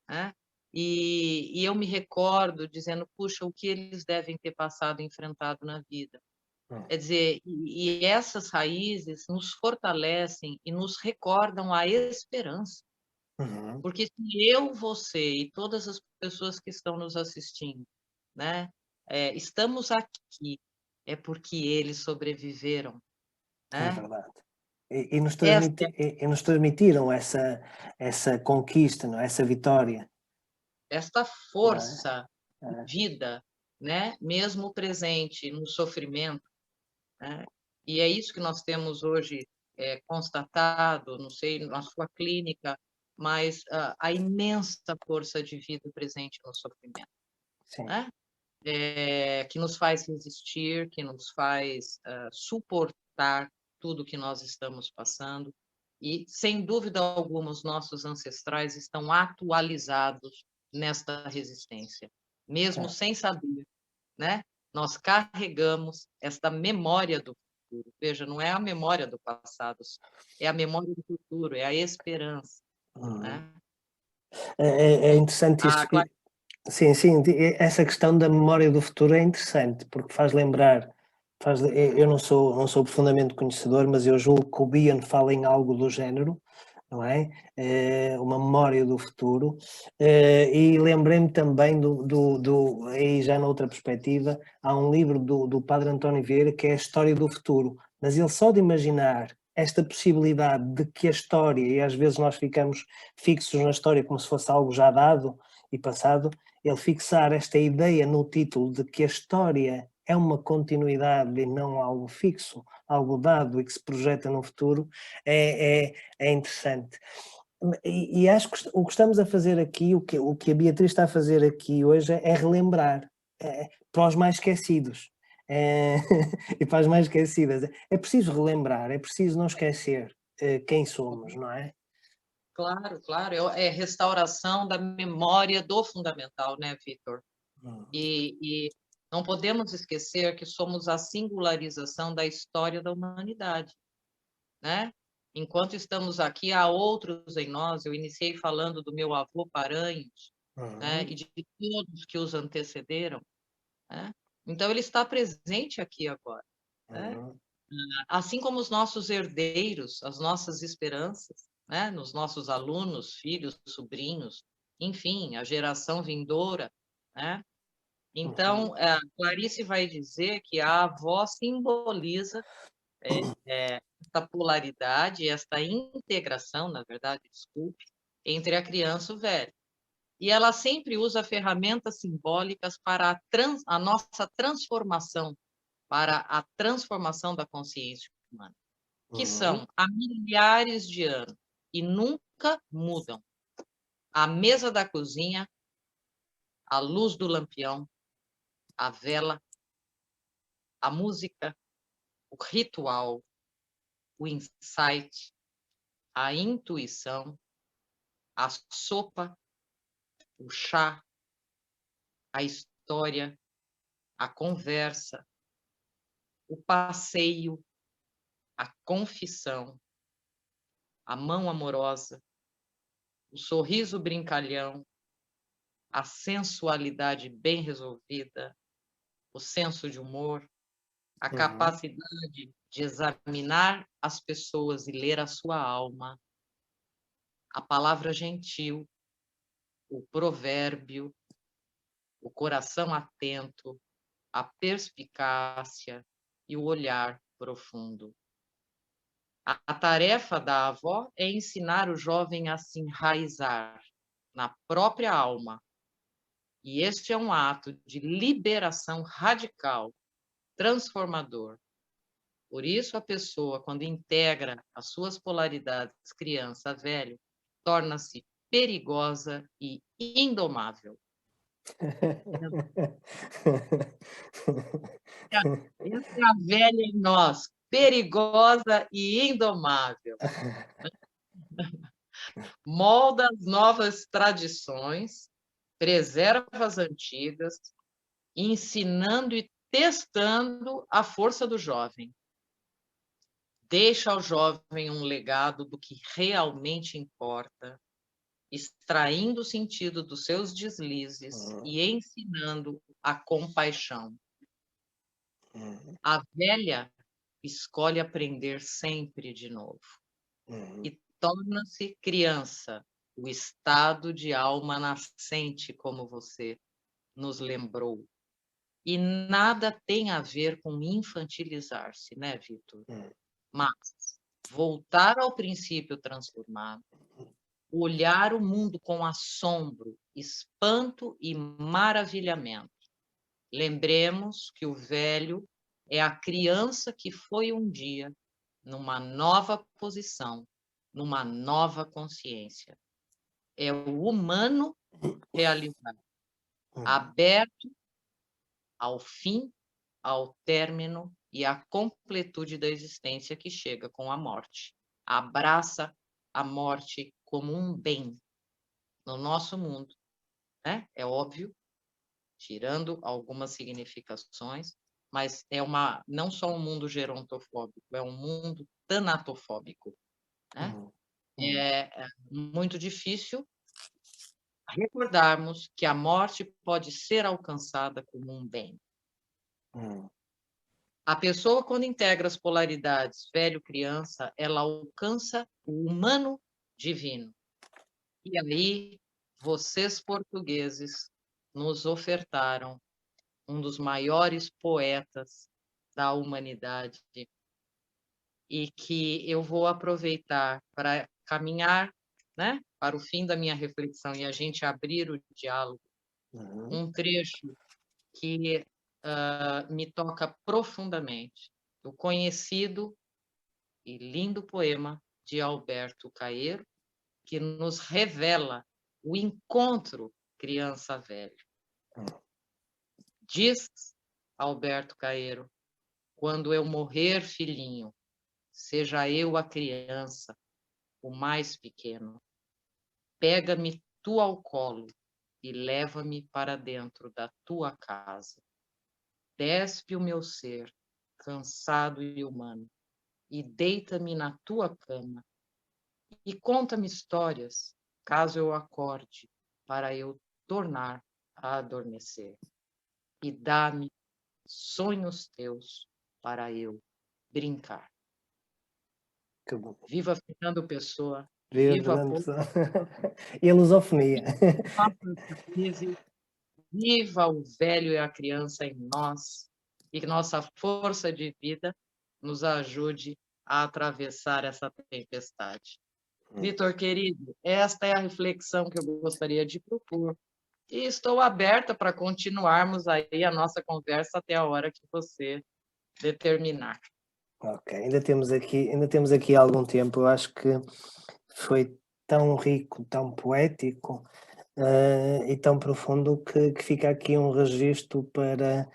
né? E eu me recordo dizendo, puxa, o que eles devem ter passado e enfrentado na vida. uhum, Quer dizer, e essas raízes nos fortalecem e nos recordam a esperança. uhum, Porque se eu, você e todas as pessoas que estão nos assistindo, né, estamos aqui, é porque eles sobreviveram, é né? verdade. E nos Esta, nos transmitiram essa conquista, não é? Essa vitória, esta não é? força de É, vida, né, mesmo presente no sofrimento, né? E é isso que nós temos hoje constatado, não sei, na sua clínica, mas a imensa força de vida presente no sofrimento, sim, né? Que nos faz resistir, que nos faz suportar tudo que nós estamos passando. E, sem dúvida alguma, os nossos ancestrais estão atualizados nesta resistência, mesmo é, sem saber, né? Nós carregamos esta memória do futuro. Veja, não é a memória do passado, é a memória do futuro, é a esperança, uhum. né? É interessante A isto. Sim, sim, essa questão da memória do futuro é interessante, porque faz lembrar, eu não sou profundamente conhecedor, mas eu julgo que o Bion fala em algo do género, não é? Uma memória do futuro. E lembrei-me também aí já noutra perspectiva, há um livro do Padre António Vieira que é a História do Futuro, mas ele só de imaginar esta possibilidade de que a história, e às vezes nós ficamos fixos na história como se fosse algo já dado e passado, ele fixar esta ideia no título de que a história é uma continuidade e não algo fixo, algo dado e que se projeta no futuro, é interessante. E acho que o que estamos a fazer aqui, o que a Beatriz está a fazer aqui hoje é relembrar, para os mais esquecidos, e para as mais esquecidas. É preciso relembrar, é preciso não esquecer quem somos, não é? Claro, claro, é restauração da memória do fundamental, né, Vitor? Hum, E não podemos esquecer que somos a singularização da história da humanidade, né? Enquanto estamos aqui, há outros em nós. Eu iniciei falando do meu avô Paranhos, né? uhum, E de todos que os antecederam, né? Então, ele está presente aqui agora, né? uhum, Assim como os nossos herdeiros, as nossas esperanças, né? Nos nossos alunos, filhos, sobrinhos, enfim, a geração vindoura, né? uhum, Então, a Clarice vai dizer que a avó simboliza essa polaridade, esta integração, na verdade, desculpe, entre a criança e o velho. E ela sempre usa ferramentas simbólicas para a nossa transformação, para a transformação da consciência humana, que uhum, são há milhares de anos e nunca mudam. A mesa da cozinha, a luz do lampião, a vela, a música, o ritual, o insight, a intuição, a sopa, o chá, a história, a conversa, o passeio, a confissão, a mão amorosa, o sorriso brincalhão, a sensualidade bem resolvida, o senso de humor, a uhum, capacidade de examinar as pessoas e ler a sua alma, a palavra gentil, o provérbio, o coração atento, a perspicácia e o olhar profundo. A tarefa da avó é ensinar o jovem a se enraizar na própria alma, e este é um ato de liberação radical, transformador. Por isso, a pessoa, quando integra as suas polaridades, criança, velho, torna-se perigosa e indomável. Essa é a velha em nós, perigosa e indomável. Molda as novas tradições, preserva as antigas, ensinando e testando a força do jovem. Deixa ao jovem um legado do que realmente importa, extraindo o sentido dos seus deslizes uhum, e ensinando a compaixão. uhum, A velha escolhe aprender sempre de novo uhum, e torna-se criança, o estado de alma nascente, como você nos lembrou. E nada tem a ver com infantilizar-se, né, Vitor? uhum, Mas voltar ao princípio transformado, olhar o mundo com assombro, espanto e maravilhamento. Lembremos que o velho é a criança que foi um dia numa nova posição, numa nova consciência. É o humano realizado, uhum, aberto ao fim, ao término e à completude da existência que chega com a morte. Abraça a morte como um bem no nosso mundo, né? É óbvio, tirando algumas significações, mas é não só um mundo gerontofóbico, é um mundo tanatofóbico, né? uhum, uhum, É muito difícil recordarmos que a morte pode ser alcançada como um bem. uhum, A pessoa, quando integra as polaridades velho-criança, ela alcança o humano divino. E aí, vocês portugueses nos ofertaram um dos maiores poetas da humanidade e que eu vou aproveitar para caminhar, né, para o fim da minha reflexão e a gente abrir o diálogo, um trecho que me toca profundamente, o conhecido e lindo poema de Alberto Caeiro, que nos revela o encontro criança-velho. Diz Alberto Caeiro: quando eu morrer, filhinho, seja eu a criança, o mais pequeno, pega-me tu ao colo e leva-me para dentro da tua casa. Despe o meu ser, cansado e humano, e deita-me na tua cama, e conta-me histórias, caso eu acorde, para eu tornar a adormecer. E dá-me sonhos teus para eu brincar. Que bom. Viva Fernando Pessoa, Viva viva a Fernando Pessoa. E a lusofonia. Viva o velho e a criança em nós, e que nossa força de vida nos ajude a atravessar essa tempestade. Vitor, querido, esta é a reflexão que eu gostaria de propor. E estou aberta para continuarmos aí a nossa conversa até a hora que você determinar. Ok, ainda temos aqui algum tempo. Eu acho que foi tão rico, tão poético, e tão profundo que fica aqui um registro para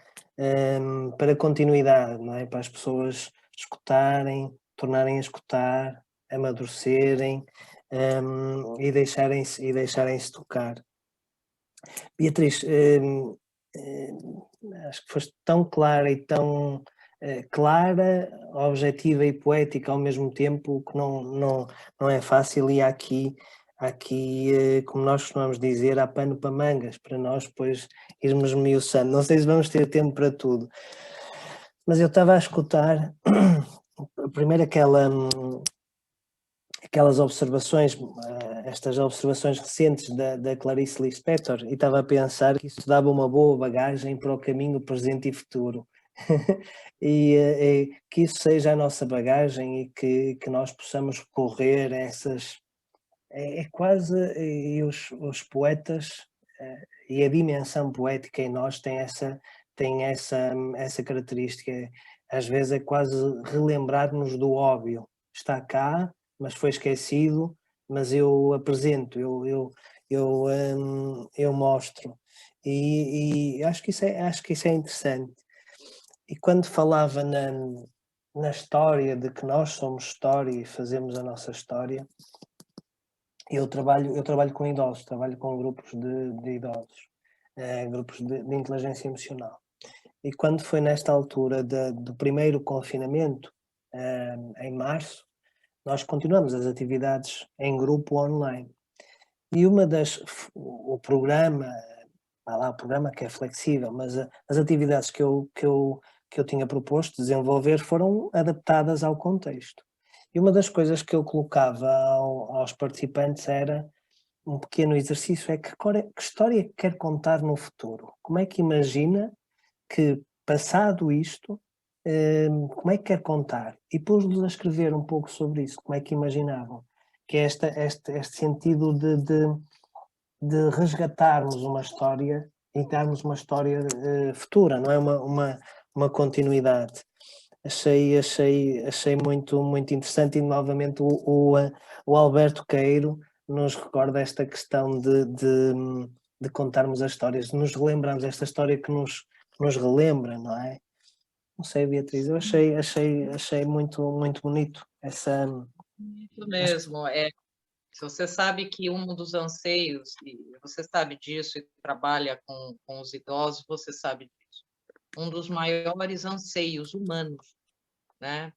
continuidade, não é? Para as pessoas escutarem, tornarem a escutar, amadurecerem, e deixarem-se tocar. Beatriz, acho que foste tão clara e tão clara, objetiva e poética ao mesmo tempo que não é fácil e há aqui, como nós costumamos dizer, há pano para mangas, para nós depois irmos esmiuçando. Não sei se vamos ter tempo para tudo, mas eu estava a escutar primeiro aquelas observações, estas observações recentes da Clarice Lispector, e estava a pensar que isso dava uma boa bagagem para o caminho presente e futuro. E que isso seja a nossa bagagem e que nós possamos recorrer a essas. É quase. E os poetas e a dimensão poética em nós tem essa característica. Às vezes é quase relembrar-nos do óbvio. Está cá, mas foi esquecido, mas eu apresento, eu mostro. E acho que isso é interessante. E quando falava na história, de que nós somos história e fazemos a nossa história, eu trabalho com idosos, trabalho com grupos de idosos, grupos de inteligência emocional. E quando foi nesta altura do primeiro confinamento, em março, nós continuamos as atividades em grupo online. E o programa, há lá o programa que é flexível, mas as atividades que eu tinha proposto desenvolver foram adaptadas ao contexto. E uma das coisas que eu colocava aos participantes era um pequeno exercício, é que história quer contar no futuro? Como é que imagina que, passado isto, como é que quer contar? E pus-los a escrever um pouco sobre isso, como é que imaginavam. Que é este sentido de resgatarmos uma história e darmos uma história futura, não é uma continuidade. Achei muito, muito interessante e novamente o Alberto Queiro nos recorda esta questão de contarmos as histórias, de nos relembrarmos esta história que nos relembra, não é? Não sei, Beatriz, eu achei muito, muito bonito essa. Isso mesmo, se você sabe que um dos anseios, e você sabe disso e trabalha com os idosos, você sabe disso. Um dos maiores anseios humanos, né,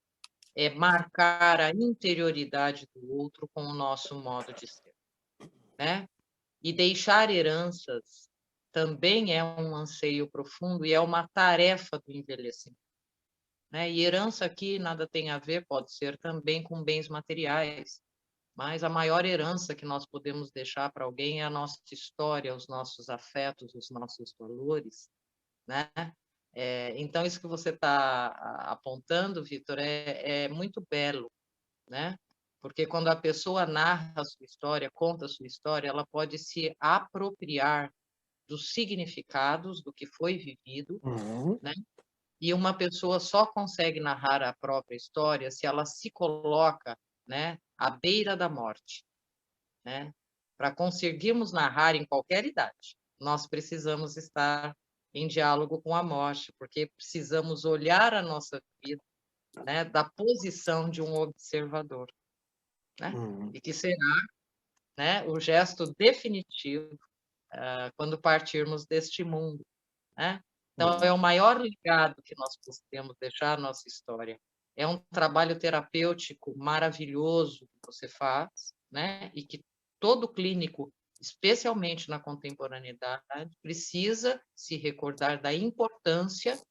é marcar a interioridade do outro com o nosso modo de ser, né? E deixar heranças também é um anseio profundo e é uma tarefa do envelhecimento, né? E herança aqui nada tem a ver, pode ser também com bens materiais, mas a maior herança que nós podemos deixar para alguém é a nossa história, os nossos afetos, os nossos valores, né? Então, isso que você está apontando, Vitor, é muito belo, né? Porque quando a pessoa narra a sua história, conta a sua história, ela pode se apropriar dos significados do que foi vivido, Uhum. né? E uma pessoa só consegue narrar a própria história se ela se coloca, né, à beira da morte, né? Para conseguirmos narrar em qualquer idade, nós precisamos estar em diálogo com a morte, porque precisamos olhar a nossa vida, né, da posição de um observador, né? Uhum. E que será, né, o gesto definitivo quando partirmos deste mundo, né? Então, Uhum. é o maior legado que nós podemos deixar à nossa história. É um trabalho terapêutico maravilhoso que você faz, né? E que todo clínico, especialmente na contemporaneidade, precisa se recordar da importância,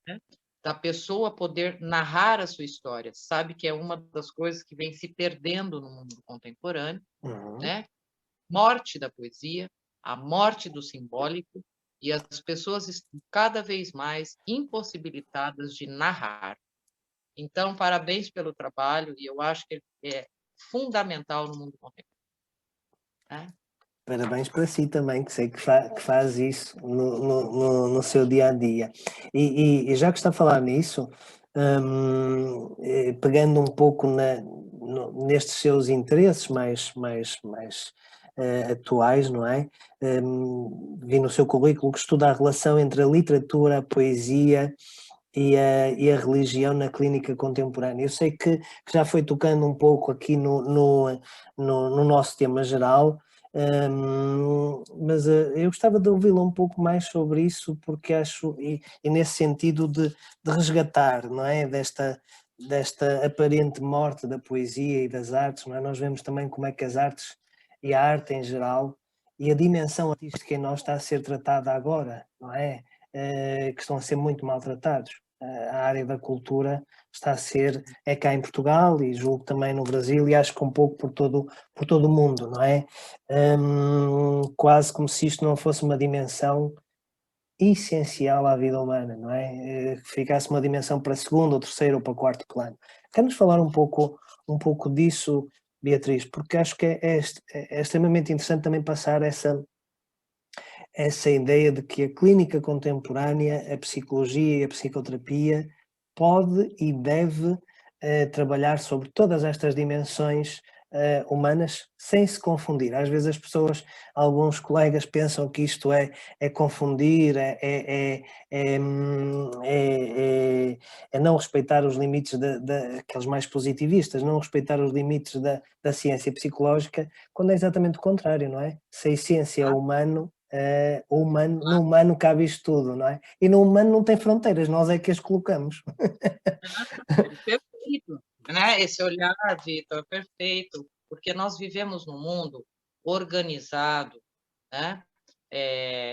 né, da pessoa poder narrar a sua história. Sabe que é uma das coisas que vem se perdendo no mundo contemporâneo, Uhum. né? Morte da poesia, a morte do simbólico, e as pessoas estão cada vez mais impossibilitadas de narrar. Então, parabéns pelo trabalho, e eu acho que é fundamental no mundo contemporâneo, né? Parabéns para si também, que sei que faz isso no seu dia a dia. E já que está a falar nisso, pegando um pouco nestes seus interesses mais atuais, não é? Vi no seu currículo que estuda a relação entre a literatura, a poesia e a religião na clínica contemporânea. Eu sei que já foi tocando um pouco aqui no nosso tema geral, mas eu gostava de ouvi-la um pouco mais sobre isso, porque acho, e nesse sentido de resgatar, não é? Desta aparente morte da poesia e das artes, não é? Nós vemos também como é que as artes e a arte em geral e a dimensão artística em nós está a ser tratada agora, não é? Que estão a ser muito maltratados. A área da cultura está a ser, é cá em Portugal e julgo também no Brasil e acho que um pouco por todo o mundo, não é? Quase como se isto não fosse uma dimensão essencial à vida humana, não é? Que ficasse uma dimensão para segundo, ou terceiro ou para quarto plano. Quer-nos falar um pouco disso, Beatriz, porque acho que é extremamente interessante também passar essa ideia de que a clínica contemporânea, a psicologia e a psicoterapia pode e deve trabalhar sobre todas estas dimensões humanas sem se confundir. Às vezes as pessoas, alguns colegas pensam que isto é confundir, é não respeitar os limites aqueles mais positivistas, não respeitar os limites da ciência psicológica, quando é exatamente o contrário, não é? Se a essência é humano, no humano cabe isto tudo, não é? E no humano não tem fronteiras, nós é que as colocamos. Perfeito, né? Esse olhar, Vitor, perfeito, porque nós vivemos num mundo organizado, né?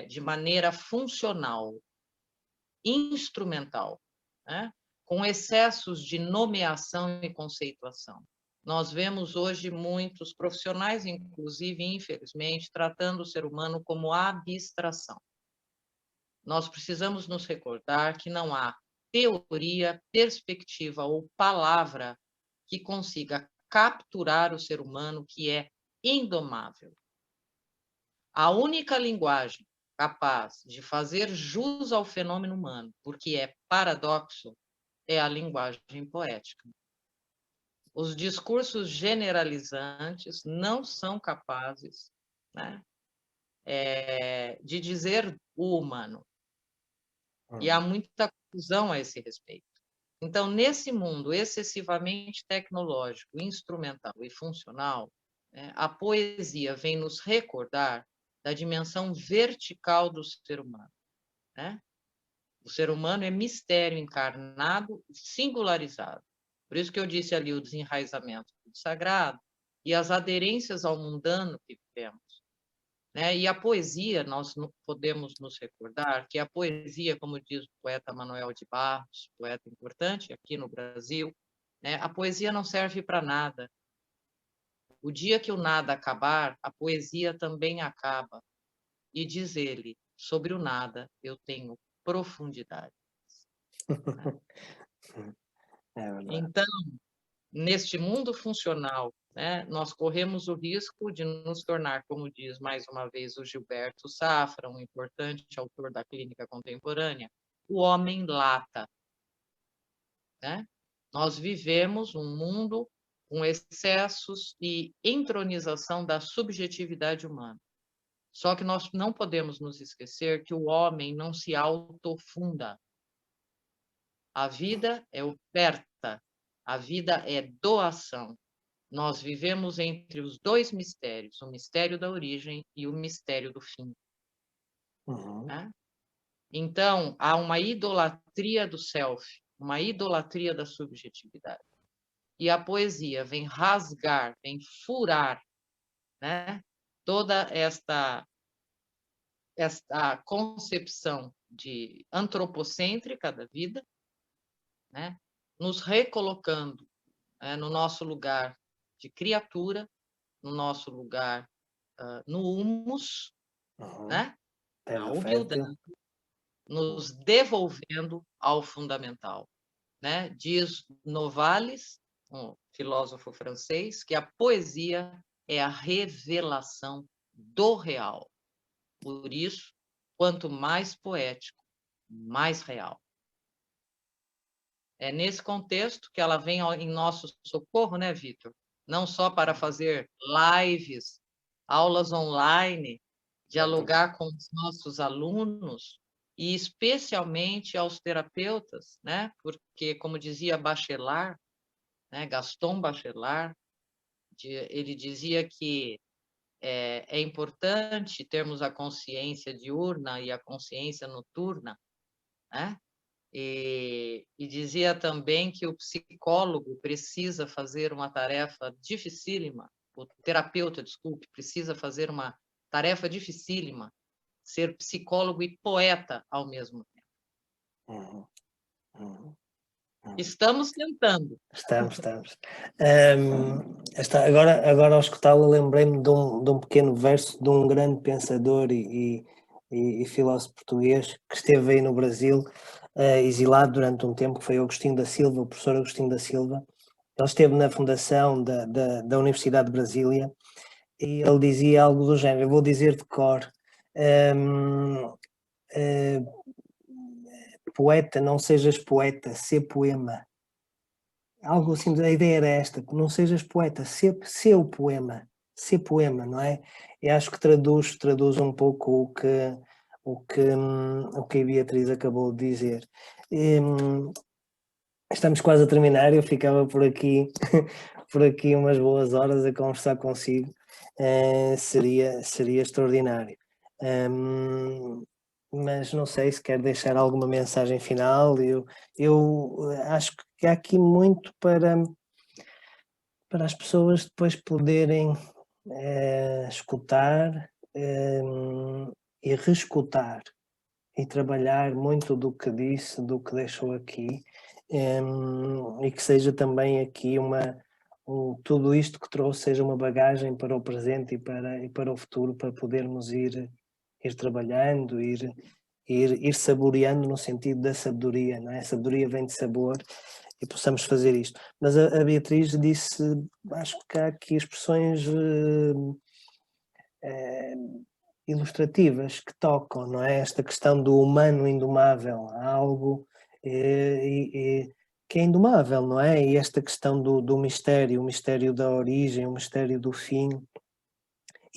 De maneira funcional, instrumental, né? Com excessos de nomeação e conceituação. Nós vemos hoje muitos profissionais, inclusive, infelizmente, tratando o ser humano como abstração. Nós precisamos nos recordar que não há teoria, perspectiva ou palavra que consiga capturar o ser humano, que é indomável. A única linguagem capaz de fazer jus ao fenômeno humano, porque é paradoxo, é a linguagem poética. Os discursos generalizantes não são capazes, né, de dizer o humano. E há muita confusão a esse respeito. Então, nesse mundo excessivamente tecnológico, instrumental e funcional, né, a poesia vem nos recordar da dimensão vertical do ser humano, né? O ser humano é mistério encarnado, singularizado. Por isso que eu disse ali o desenraizamento do sagrado e as aderências ao mundano que vivemos, né? E a poesia, nós podemos nos recordar que a poesia, como diz o poeta Manuel de Barros, poeta importante aqui no Brasil, né? A poesia não serve para nada. o dia que o nada acabar, a poesia também acaba. E diz ele, sobre o nada eu tenho profundidade. É verdade. Então, neste mundo funcional, né, nós corremos o risco de nos tornar, como diz mais uma vez o Gilberto Safra, um importante autor da clínica contemporânea, o homem lata. Né? Nós vivemos um mundo com excessos e entronização da subjetividade humana. Só que nós não podemos nos esquecer que o homem não se autofunda. A vida é oferta, a vida é doação. Nós vivemos entre os dois mistérios, o mistério da origem e o mistério do fim. Uhum. Né? Então, há uma idolatria do self, uma idolatria da subjetividade. E a poesia vem rasgar, vem furar, né, toda esta concepção de antropocêntrica da vida, né, nos recolocando, no nosso lugar de criatura, no nosso lugar no humus, Uhum. né, na Terra humildade, fértil. nos devolvendo ao fundamental. Né? Diz Novalis, um filósofo francês, que a poesia é a revelação do real. Por isso, quanto mais poético, mais real. É nesse contexto que ela vem em nosso socorro, né, Vitor? Não só para fazer lives, aulas online, dialogar com os nossos alunos e especialmente aos terapeutas, né? Porque, como dizia Bachelard, né, Gaston Bachelard, ele dizia que é importante termos a consciência diurna e a consciência noturna, né? E dizia também que o psicólogo precisa fazer uma tarefa dificílima, o terapeuta, desculpe, precisa fazer uma tarefa dificílima, ser psicólogo e poeta ao mesmo tempo. Uhum. Uhum. Estamos tentando. Estamos. Agora ao escutá-la, lembrei-me de um pequeno verso de um grande pensador e filósofo português que esteve aí no Brasil, exilado durante um tempo, que foi Agostinho da Silva, o professor Agostinho da Silva. Ele esteve na fundação da Universidade de Brasília e ele dizia algo do género, eu vou dizer de cor, poeta, não sejas poeta, sê poema. Algo assim, a ideia era esta, que não sejas poeta, sê o poema, sê poema, não é? E acho que traduz um pouco o que a Beatriz acabou de dizer. Estamos quase a terminar, eu ficava por aqui, por aqui umas boas horas a conversar consigo, seria extraordinário. Mas não sei se quer deixar alguma mensagem final. Eu acho que há aqui muito para as pessoas depois poderem escutar e reescutar e trabalhar muito do que disse, do que deixou aqui, e que seja também aqui tudo isto que trouxe seja uma bagagem para o presente e para o futuro, para podermos ir trabalhando, ir saboreando no sentido da sabedoria, não é? A sabedoria vem de sabor e possamos fazer isto. Mas a Beatriz disse, acho que há aqui expressões ilustrativas que tocam, não é? Esta questão do humano indomável, há algo que é indomável, não é? E esta questão do mistério, o mistério da origem, o mistério do fim,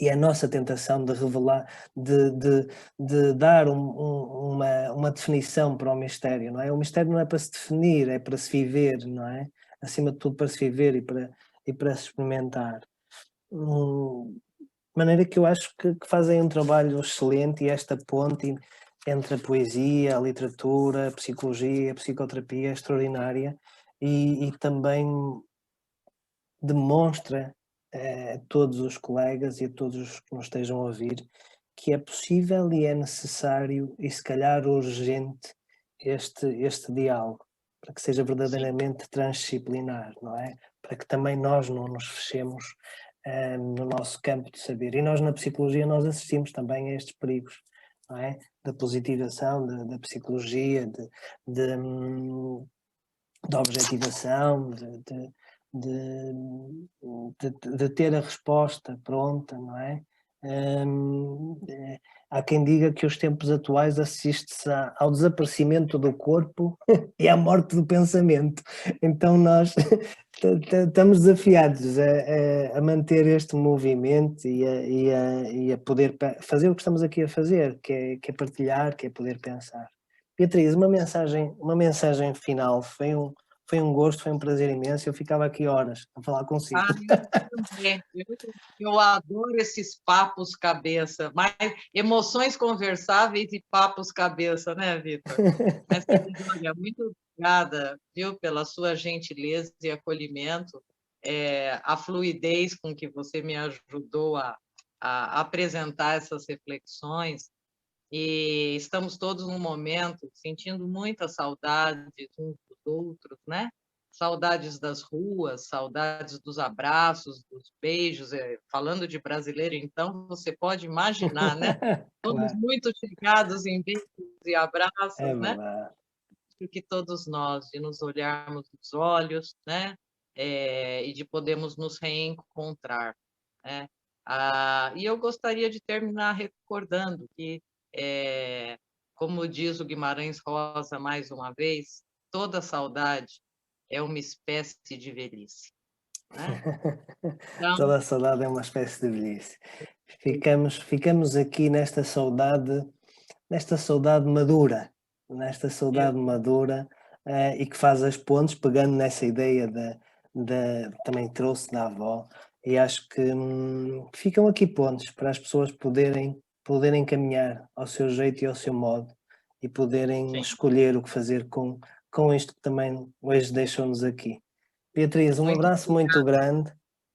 e a nossa tentação de revelar, de dar uma definição para o mistério, não é? O mistério não é para se definir, é para se viver, não é? Acima de tudo para se viver e para se experimentar. De maneira que eu acho que fazem um trabalho excelente e esta ponte entre a poesia, a literatura, a psicologia, a psicoterapia é extraordinária e também demonstra a todos os colegas e a todos os que nos estejam a ouvir que é possível e é necessário e se calhar urgente este diálogo, para que seja verdadeiramente transdisciplinar, não é? Para que também nós não nos fechemos no nosso campo de saber. E nós na psicologia nós assistimos também a estes perigos, não é? Da positivação, da psicologia, da objetivação, de ter a resposta pronta, não é? Há quem diga que os tempos atuais assiste-se ao desaparecimento do corpo e à morte do pensamento. Então nós estamos desafiados a manter este movimento e a poder fazer o que estamos aqui a fazer, que é partilhar, que é poder pensar. Beatriz, uma mensagem final, foi um gosto, foi um prazer imenso, eu ficava aqui horas a falar consigo. Eu também. Eu adoro esses papos cabeça, mais emoções conversáveis e papos cabeça, né, Vitor? Mas, olha, muito obrigada, viu, pela sua gentileza e acolhimento, a fluidez com que você me ajudou a apresentar essas reflexões, e estamos todos num momento sentindo muita saudade uns dos outros, né? Saudades das ruas, saudades dos abraços, dos beijos. Falando de brasileiro, então, você pode imaginar, né? Todos Claro, muito chegados em beijos e é abraços, né? verdade. Porque todos nós, de nos olharmos nos olhos, né? E de podermos nos reencontrar, né? E eu gostaria de terminar recordando que, como diz o Guimarães Rosa mais uma vez, toda saudade é uma espécie de velhice, né? Então, Toda a saudade é uma espécie de velhice. Ficamos aqui nesta saudade madura, e que faz as pontes, pegando nessa ideia também trouxe da avó, e acho que ficam aqui pontes para as pessoas poderem caminhar ao seu jeito e ao seu modo, e poderem sim. escolher o que fazer com isto que também hoje deixou-nos aqui. Beatriz, um Muito abraço muito grande,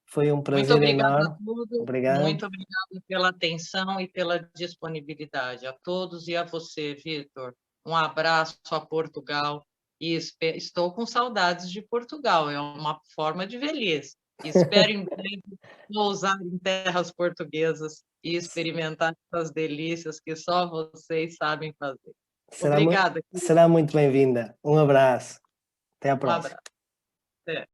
foi um Muito prazer obrigada a enorme. todos, Obrigado. muito obrigada pela atenção e pela disponibilidade. A todos e a você, Vitor. Um abraço a Portugal e estou com saudades de Portugal, é uma forma de velhice. Espero em breve pousar em terras portuguesas e experimentar essas delícias que só vocês sabem fazer. Será, Obrigada, querido. será muito bem-vinda. Um abraço. Até à Um próxima. abraço. Até.